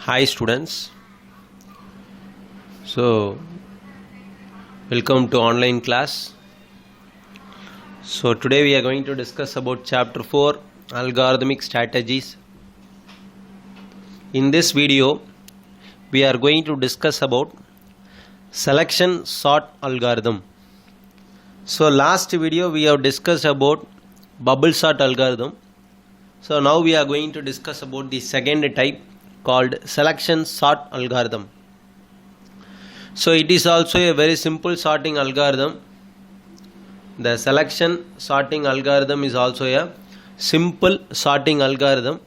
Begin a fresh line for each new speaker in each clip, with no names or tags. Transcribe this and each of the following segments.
Hi students, so welcome to online class. So today we are going to discuss about chapter 4 algorithmic strategies. In this video we are going to discuss about selection sort algorithm. So last video we have discussed about bubble sort algorithm. So now we are going to discuss about the second type called selection sort algorithm. So it is also a very simple sorting algorithm. The selection sorting algorithm is also a simple sorting algorithm.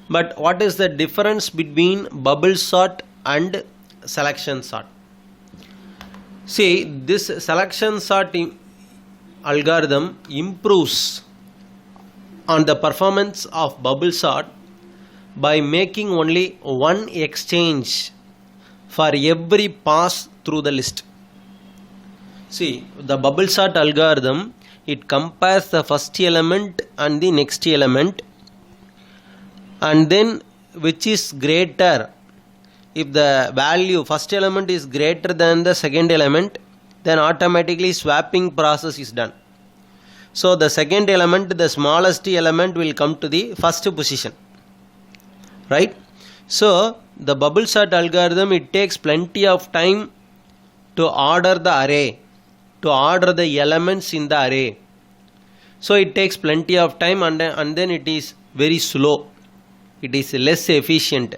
But what is the difference between bubble sort and selection sort? See, this selection sort algorithm improves on the performance of bubble sort by making only one exchange for every pass through the list. See, the bubble sort algorithm, it compares the first element and the next element, and then which is greater. If the value first element is greater than the second element, then automatically swapping process is done. So the second element, the smallest element, will come to the first position. Right? So the bubble sort algorithm, it takes plenty of time to order the array, to order the elements in the array. So it takes plenty of time and then it is very slow. It is less efficient.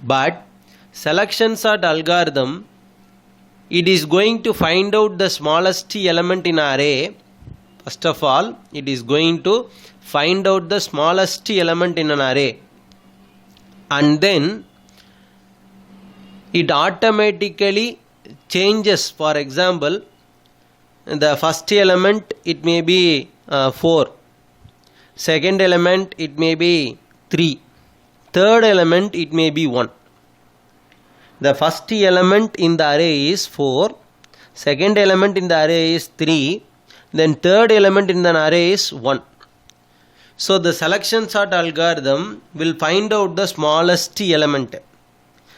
But selection sort algorithm, it is going to find out the smallest element in array. First of all, it is going to find out the smallest element in an array. And then it automatically changes. For example, the first element, it may be 4, second element, it may be 3, third element, it may be 1. The first element in the array is 4, second element in the array is 3, then third element in the array is 1. So the selection sort algorithm will find out the smallest element.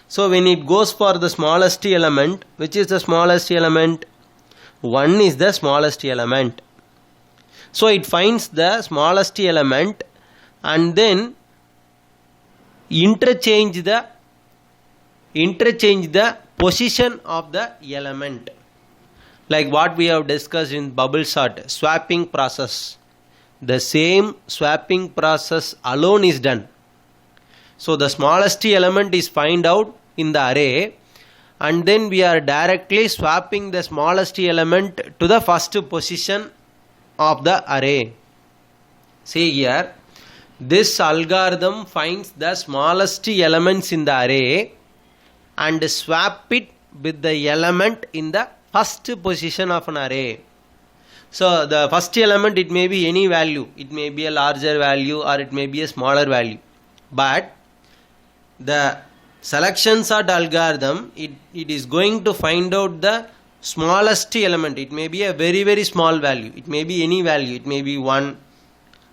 So when it goes for the smallest element, which is the smallest element? 1 is the smallest element. So it finds the smallest element and then interchange the position of the element. Like what we have discussed in bubble sort, swapping process. The same swapping process alone is done. So the smallest element is found out in the array, and then we are directly swapping the smallest element to the first position of the array. See here, this algorithm finds the smallest elements in the array and swap it with the element in the first position of an array. So the first element, it may be any value. It may be a larger value or it may be a smaller value. But the selection sort algorithm, it is going to find out the smallest element. It may be a very, very small value. It may be any value. It may be 1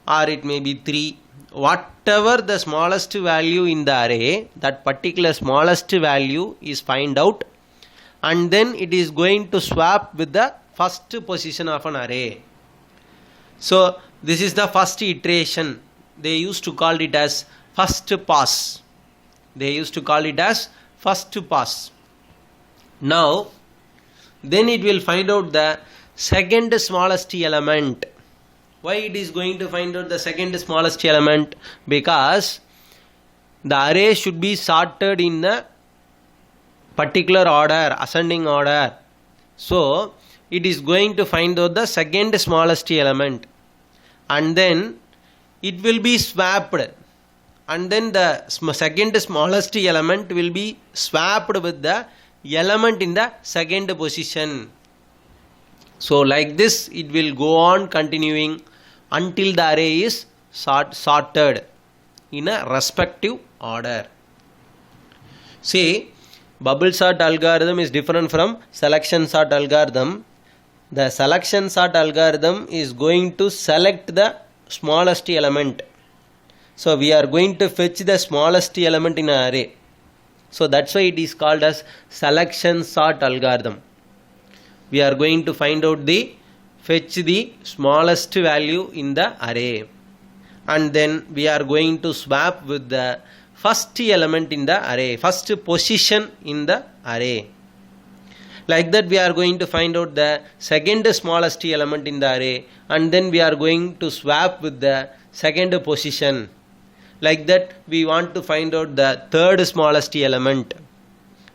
or it may be 3. Whatever the smallest value in the array, that particular smallest value is find out, and then it is going to swap with the first position of an array. So this is the first iteration. They used to call it as first pass. Now then it will find out the second smallest element. Why it is going to find out the second smallest element? Because the array should be sorted in the particular order, ascending order. So it is going to find out the second smallest element, and then it will be swapped, and then the second smallest element will be swapped with the element in the second position. So like this it will go on continuing until the array is sorted in a respective order. See, bubble sort algorithm is different from selection sort algorithm. The selection sort algorithm is going to select the smallest element. So we are going to fetch the smallest element in an array. So that's why it is called as selection sort algorithm. We are going to find out fetch the smallest value in the array, and then we are going to swap with the first element in the array, first position in the array. Like that we are going to find out the second smallest element in the array, and then we are going to swap with the second position. Like that we want to find out the third smallest element,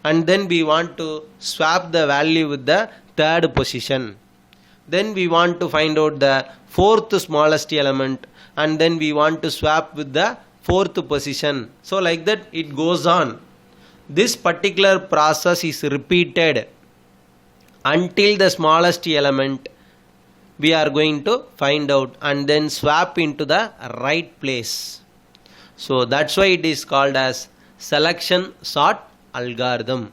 and then we want to swap the value with the third position. Then we want to find out the fourth smallest element, and then we want to swap with the fourth position. So like that it goes on. This particular process is repeated until the smallest element we are going to find out and then swap into the right place. So that's why it is called as selection sort algorithm.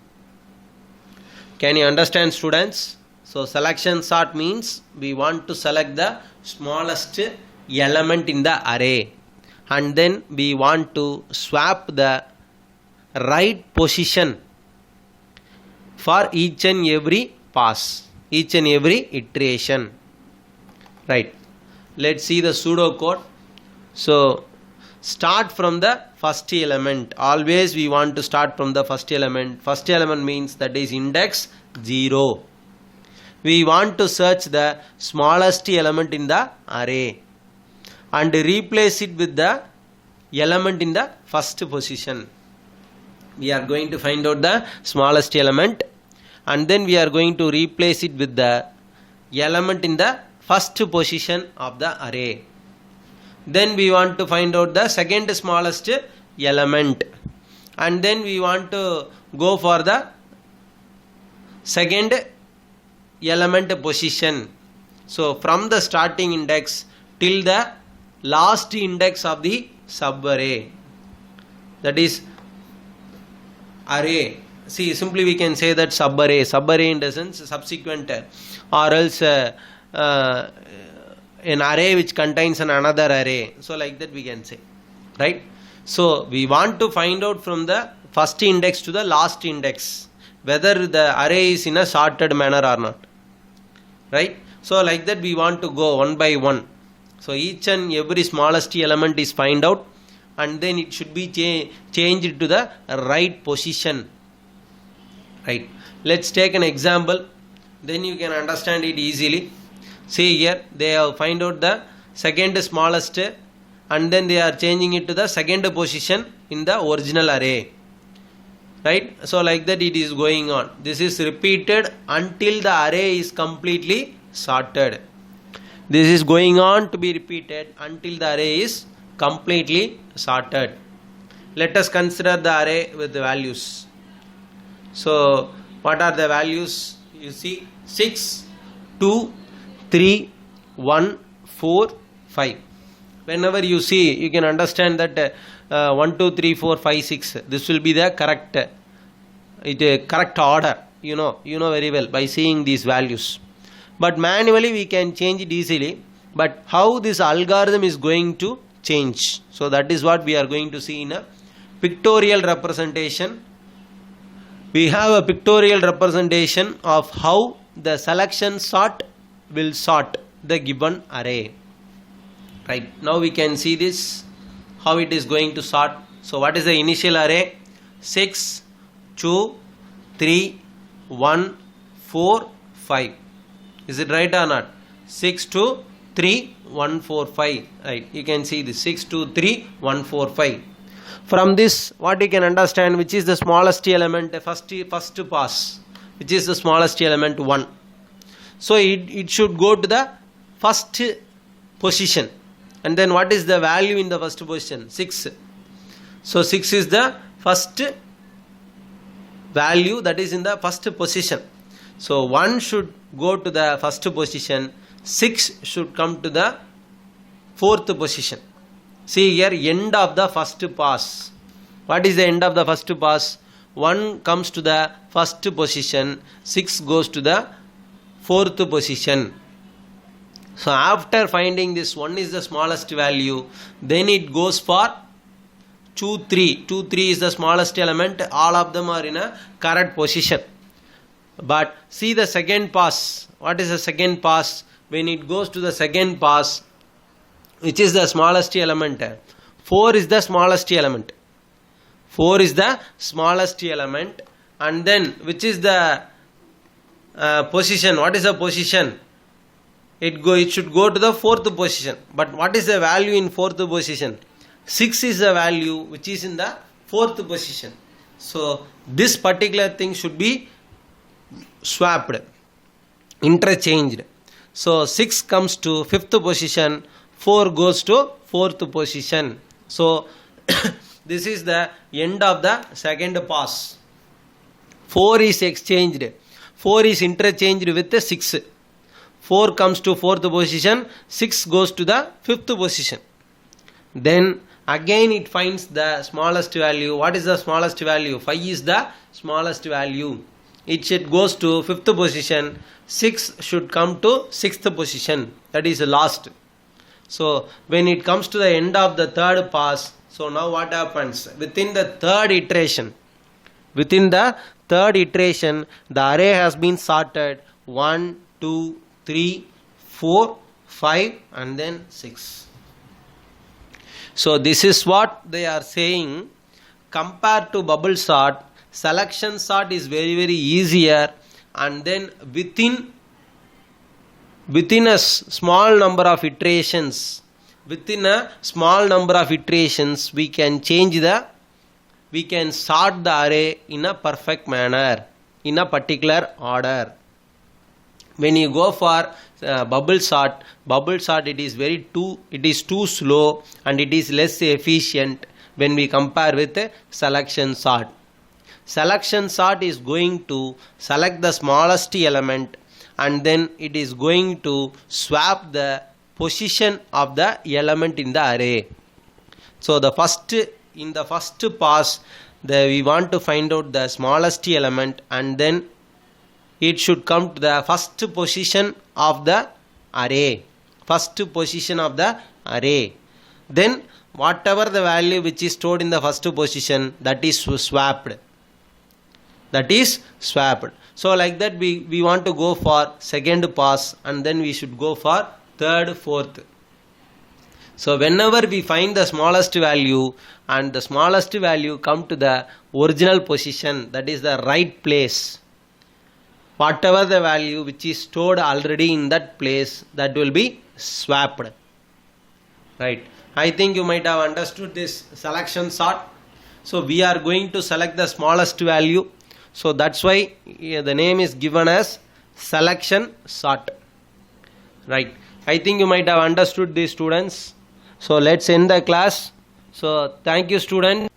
Can you understand, students? So selection sort means we want to select the smallest element in the array, and then we want to swap the right position for each and every pass, each and every iteration. Right. Let's see the pseudocode. So start from the first element. Always we want to start from the first element. First element means that is index 0. We want to search the smallest element in the array and replace it with the element in the first position. We are going to find out the smallest element, and then we are going to replace it with the element in the first position of the array. Then we want to find out the second smallest element, and then we want to go for the second element position. So from the starting index till the last index of the subarray, that is array. See, simply we can say that subarray in the sense subsequent, or else an array which contains another array. So like that we can say, right? So we want to find out from the first index to the last index whether the array is in a sorted manner or not, right? So like that we want to go one by one. So each and every smallest element is find out, and then it should be changed to the right position, right? Let's take an example, then you can understand it easily. See here, they have find out the second smallest, and then they are changing it to the second position in the original array, right? So like that it is going on. This is repeated until the array is completely sorted. This is going on to be repeated until the array is completely sorted. Let us consider the array with the values. So what are the values? You see 6, 2, 3, 1, 4, 5. Whenever you see, you can understand that 1, 2, 3, 4, 5, 6. This will be the correct order. You know very well by seeing these values. But manually we can change it easily. But how this algorithm is going to change? So that is what we are going to see in a pictorial representation. We have a pictorial representation of how the selection sort will sort the given array. Right. Now we can see this, how it is going to sort. So what is the initial array? 6, 2, 3, 1, 4, 5. Is it right or not? 6, 2, 3, 1, 4, 5. Right. You can see this 6, 2, 3, 1, 4, 5. From this, what you can understand, which is the smallest element, first pass, which is the smallest element 1. So it should go to the first position. And then what is the value in the first position? 6. So 6 is the first value that is in the first position. So 1 should go to the first position, 6 should come to the fourth position. See here, end of the first pass. What is the end of the first pass? 1 comes to the first position, 6 goes to the fourth position. So after finding this, 1 is the smallest value, then it goes for 2, 3. 2, 3 is the smallest element. All of them are in a correct position. But see the second pass. What is the second pass? When it goes to the second pass, which is the smallest element? 4 is the smallest element. 4 is the smallest element. And then which is the position? What is the position? It should go to the 4th position. But what is the value in 4th position? 6 is the value which is in the 4th position. So this particular thing should be swapped, interchanged. So 6 comes to 5th position, 4 goes to 4th position. So this is the end of the second pass. 4 is exchanged. 4 is interchanged with the 6. 4 comes to 4th position, 6 goes to the 5th position. Then again it finds the smallest value. What is the smallest value? 5 is the smallest value. It should goes to 5th position. 6 should come to 6th position. That is the last. So when it comes to the end of the third pass, so now what happens? Within the third iteration, the array has been sorted 1, 2, 3, 4, 5 and then 6. So this is what they are saying. Compared to bubble sort, selection sort is very easier, and then within a small number of iterations, we can sort the array in a perfect manner, in a particular order. When you go for bubble sort, it is too slow and it is less efficient when we compare with selection sort. Selection sort is going to select the smallest element and then it is going to swap the position of the element in the array. So in the first pass, we want to find out the smallest element, and then it should come to the first position of the array. Then whatever the value which is stored in the first position, that is swapped. So like that we want to go for second pass, and then we should go for third, fourth. So whenever we find the smallest value and the smallest value come to the original position, that is the right place, whatever the value which is stored already in that place, that will be swapped. Right. I think you might have understood this selection sort. So we are going to select the smallest value. So that's why the name is given as selection sort. Right. I think you might have understood this, students. So let's end the class. So thank you, students.